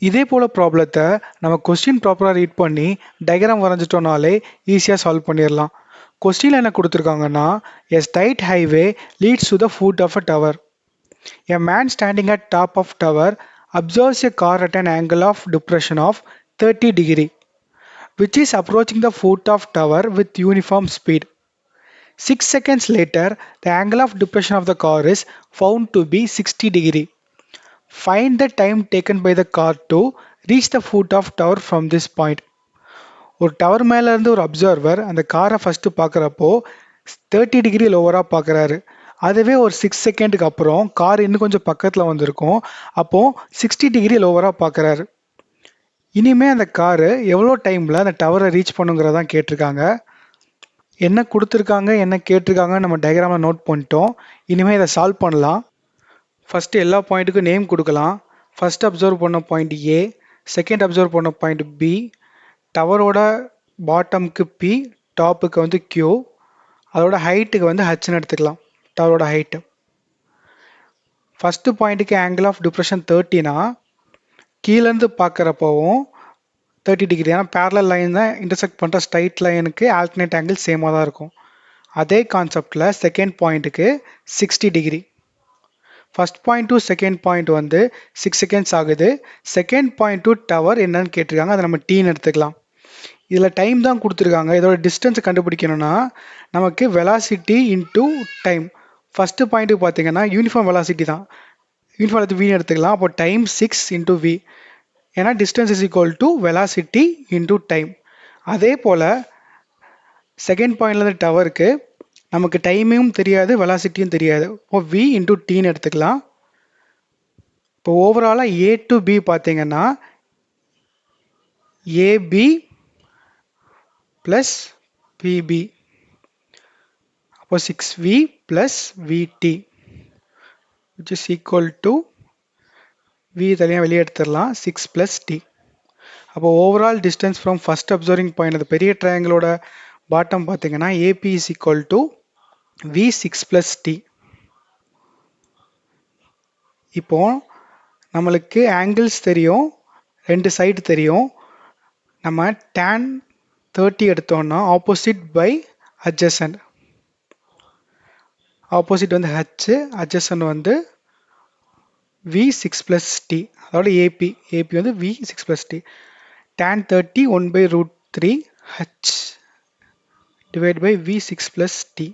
இதே போல் ப்ராப்ளத்தை நம்ம கொஸ்டின் ப்ராப்பராக ரீட் பண்ணி டயக்ராம் வரைஞ்சிட்டோம்னாலே ஈஸியாக சால்வ் பண்ணிடலாம். கொஸ்டினில் என்ன கொடுத்துருக்காங்கன்னா, a straight highway leads to the foot of a tower. A man standing at top of tower observes a car at an angle of depression of 30 degree, which is approaching the foot of tower with uniform speed. 6 seconds later, the angle of depression of the car is found to be 60 degree. Find the time taken by the car to reach the foot of tower from this point. ஒரு tower மேலே இருந்து ஒரு observer அந்த காரை first பார்க்குறப்போ 30 degree லோவராக பார்க்குறாரு. அதுவே ஒரு 6 செகண்டுக்கு அப்புறம் கார் இன்னும் கொஞ்சம் பக்கத்தில் வந்திருக்கும். அப்போது 60 டிகிரி லோவராக பார்க்குறாரு. இனிமேல் அந்த காரு எவ்வளோ டைமில் அந்த டவரை ரீச் பண்ணுங்கிறதான் கேட்டிருக்காங்க. என்ன கொடுத்துருக்காங்க என்ன கேட்டிருக்காங்க நம்ம டயக்ராமில் நோட் பண்ணிட்டோம். இனிமேல் இதை சால்வ் பண்ணலாம். ஃபஸ்ட்டு எல்லா பாயிண்ட்டுக்கும் நேம் கொடுக்கலாம். ஃபஸ்ட் அப்சர்வ் பண்ண பாயிண்ட் ஏ, செகண்ட் அப்சர்வ் பண்ண பாயிண்ட் பி, டவரோட பாட்டமுக்கு பி, டாப்புக்கு வந்து கியூ, அதோட ஹைட்டுக்கு வந்து ஹச்னு எடுத்துக்கலாம். டவரோட ஹைட்டு. ஃபஸ்ட்டு பாயிண்ட்டுக்கு ஆங்கிள் ஆஃப் டிப்ரெஷன் 30னா கீழேருந்து பார்க்குறப்போவும் 30 டிகிரி. ஏன்னா பேரலல் லைன் தான் இன்டர்செக்ட் பண்ணுற ஸ்ட்ரைட் லைனுக்கு ஆல்டர்னேட் ஆங்கிள் சேமாக தான் இருக்கும். அதே கான்செப்டில் செகண்ட் பாயிண்ட்டுக்கு 60 degree. First point to second point வந்து 6 செகண்ட்ஸ் ஆகுது. செகண்ட் பாயிண்ட் டு டவர் என்னன்னு கேட்டிருக்காங்க, அதை நம்ம டீன்னு எடுத்துக்கலாம். இதில் டைம் தான் கொடுத்துருக்காங்க. இதோட டிஸ்டன்ஸை கண்டுபிடிக்கணும்னா நமக்கு வெலாசிட்டி இன்டூ டைம். ஃபஸ்ட்டு பாயிண்ட்டுக்கு பார்த்தீங்கன்னா யூனிஃபார்ம் வெலாசிட்டி தான், யூனிஃபார்ம் எடுத்து வின்னு எடுத்துக்கலாம். அப்போ டைம் 6 இன்டூ வி, ஏன்னா distance is equal to velocity into time. அதே போல் செகண்ட் பாயிண்ட்லேருந்து டவருக்கு நமக்கு டைமிங்கும் தெரியாது வெலாசிட்டியும் தெரியாது. இப்போ வி இன்டூ டீன்னு எடுத்துக்கலாம். இப்போ ஓவராலாக ஏ டு பி பார்த்தீங்கன்னா ஏபி ப்ளஸ் பிபி, அப்போ 6v ப்ளஸ் விடி which is equal to v தனியாக வெளியே எடுத்துடலாம் 6 ப்ளஸ் டி. அப்போ overall distance from first observing point அந்த பெரிய ட்ரையாங்கிளோட பாட்டம் பார்த்தீங்கன்னா AB is equal to v6 plus d. இப்போ நம்மளுக்கு ஆங்கிள்ஸ் தெரியும், ரெண்டு சைடு தெரியும். நம்ம tan 30 எடுத்தோம்னா ஆப்போசிட் பை அட்ஜசன்ட். ஆப்போசிட் வந்து ஹச், அட்ஜசன்ட் வந்து v6 ப்ளஸ் டி, அதோட ஏபி வந்து v6 plus d. tan 30 1/√3 h divide by v6 plus d.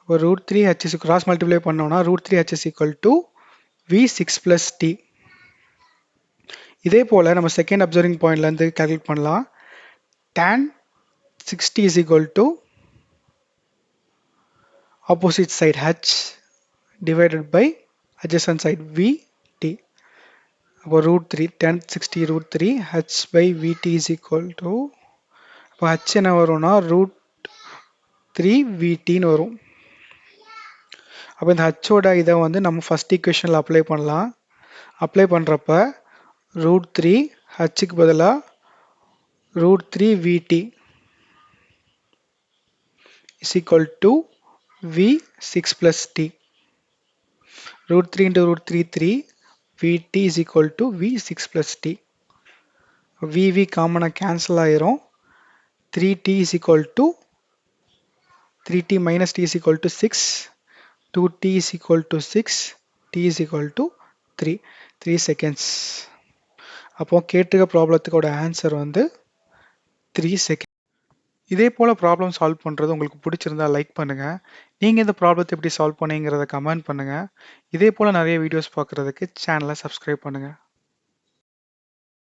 இப்போ √3 h கிராஸ் மல்டிப்ளை பண்ணோம்னா √3 h is equal to v6 plus d. இதே போல் நம்ம செகண்ட் அப்சர்விங் பாயிண்ட்லேருந்து கால்குலேட் பண்ணலாம். tan 60 is equal to opposite side h divided by adjacent side vt. அப்போ √3 tan 60 √3 h by vt is equal to, அப்போ h என்ன வரும்னா √3 vtன்னு வரும். அப்போ இந்த ஹச்சோட இதை வந்து நம்ம ஃபஸ்ட் ஈக்குவேஷனில் அப்ளை பண்ணலாம். அப்ளை பண்ணுறப்ப √3 ஹச்சுக்கு பதிலாக √3 vt is equal to v6 plus t. √3 into √3 3, vt is equal to v6 plus t. vv காமனா கேன்சல் ஆயிரும். 3t is equal to 3t minus t is equal to 6, 2t is equal to 6, t is equal to 3 seconds. அப்போ கேட்டிருக்க ப்ராப்ளத்துக்கோட answer வந்து 3 second. இதே போல் problem solve பண்ணுறது உங்களுக்கு பிடிச்சிருந்தா like பண்ணுங்கள். நீங்கள் இந்த ப்ராப்ளத்தை எப்படி சால்வ் பண்ணீங்கிறத கமெண்ட் பண்ணுங்கள். இதே போல் நிறைய வீடியோஸ் பார்க்குறதுக்கு சேனலை சப்ஸ்கிரைப் பண்ணுங்கள்.